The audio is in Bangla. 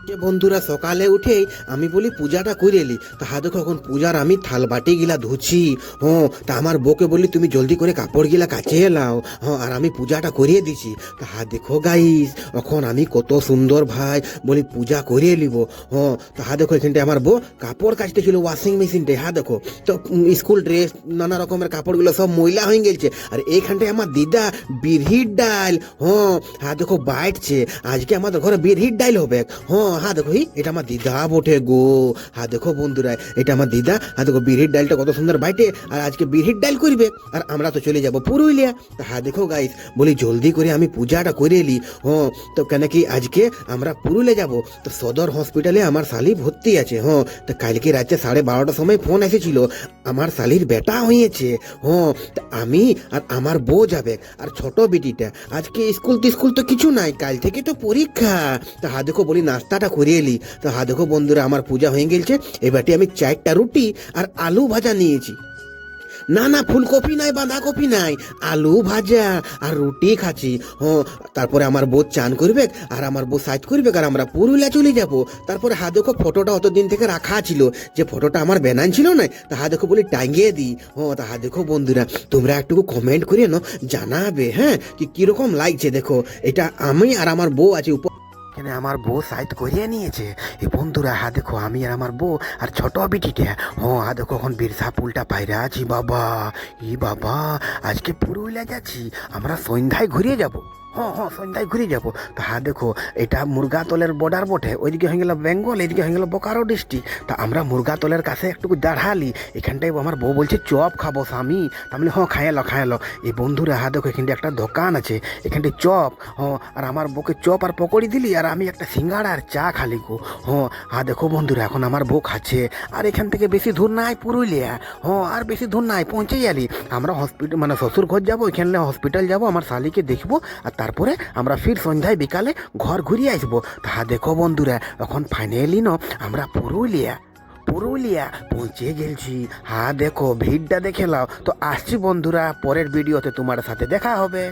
যে বন্ধুরা সকালে উঠেই আমি বলি পূজাটা করে এলি তা হা দেখো এখন পূজার আমি থাল বাটি গিলা ধুছি। তা আমার বউকে বলি তুমি জলদি করে কাপড় গিলা কাচে এলাও। আর আমি পূজাটা করিয়ে দিছি। তা হা দেখো গাইস এখন আমি কত সুন্দর ভাই বলি পূজা করিয়ে নিব। তা হা দেখো এখানটায় আমার বউ কাপড় কাচতে ছিল ওয়াশিং মেশিনটায়। হা দেখো তো স্কুল ড্রেস নানা রকমের কাপড়গুলো সব ময়লা হয়ে গেছে। আর এইখানটায় আমার দিদা বিরহির ডাল হা দেখো বাইটছে আজকে আমাদের ঘরে বিরহির ডাল হবে। হা দেখো এটা আমার দিদা বটে গো। হা দেখো বন্ধুরা এটা আমার দিদা। হা দেখো বিরহির ডালটা কত সুন্দর বাইটে আর আজকে বিরহির ডাল করবে আর আমরা তো চলে যাব পুরুলিয়া। তা হা দেখো গাইস বলি জলদি করে আমি পূজাটা করে এলি। তো কেন কি আজকে আমরা পুরুলিয়া যাব তো সদর হসপিটালে আমার শালি ভর্তি আছে। তো কালকে রাতে 12:30টার সময় ফোন এসেছিল আমার শালির বেটা হয়েছে। তা আমি আর আমার বউ যাবে আর ছোট বিটিটা আজকে স্কুল টিস্কুল তো কিছু নাই কাল থেকে তো পরীক্ষা। তা হা দেখো বলি নাস্তাটা করে এলি। তো হা দেখো বন্ধুরা আমার পূজা হয়ে গেছে। এবারটি আমি 4টা রুটি আর আলু ভাজা নিয়েছি। না না ফুলকপি নাই বাঁধাকপি নাই আলু ভাজা আর রুটি খাচ্ছি। তারপরে আমার বউ চান করবে আর আমার বউ সাইজ করবে আর আমরা পুরুলিয়া চলে যাব। তারপরে হা দেখো ফটোটা অতদিন থেকে রাখা ছিল যে ফটোটা আমার বেনান ছিল না তা হা দেখো বলি টাঙিয়ে দিই। তা হা দেখো বন্ধুরা তোমরা একটু কমেন্ট করে জানাবে হ্যাঁ কি কিরকম লাগছে। দেখো এটা আমি আর আমার বউ আছে এখানে আমার বউ সাইড করিয়ে নিয়েছে। এই বন্ধুরা হা দেখো আমি আর আমার বউ আর ছোট বিটিটা হা দেখো এখন বিরসা পুলটা পাইরা আছি বাবা। বাবা আজকে পুরুলিয়া যাচ্ছি আমরা সন্ধ্যায় ঘুরিয়ে যাব। সন্ধ্যায় ঘুরে যাবো। তা হা দেখো এটা মুরগাতলের বর্ডার বটে ওইদিকে হয়ে গেল বেঙ্গল এদিকে হয়ে গেল বোকারো ডিস্ট্রিক্ট। তা আমরা মুরগাতলের কাছে একটু দাঁড়ালি এখানটায় আমার বউ বলছে চপ খাবো স্বামী। তা বলি খায়ালো। এই বন্ধুরা হা দেখো এখানটা একটা দোকান আছে এখানটায় চপ আর আমার বউকে চপ আর পকোড়ি দিলি আর আমি একটা সিঙ্গাড়া আর চা খালি গো। হা দেখো বন্ধুরা এখন আমার বউ খাচ্ছে আর এখান থেকে বেশি দূর নাই পুরুলিয়া। আর বেশি দূর নাই পৌঁছে গেলি আমরা হসপিটাল মানে শ্বশুর ঘর যাবো এখানে হসপিটাল যাবো আমার শালিকে দেখবো আর তারপরে আমরা ফির সন্ধ্যায় বিকালে ঘর ঘুরিয়ে আসবো। তা দেখো বন্ধুরা এখন ফাইনালি আমরা পুরুলিয়া পৌঁছে গেছি। হা দেখো ভিড়টা দেখে লাও। তো আসছি বন্ধুরা পরের ভিডিওতে তোমার সাথে দেখা হবে।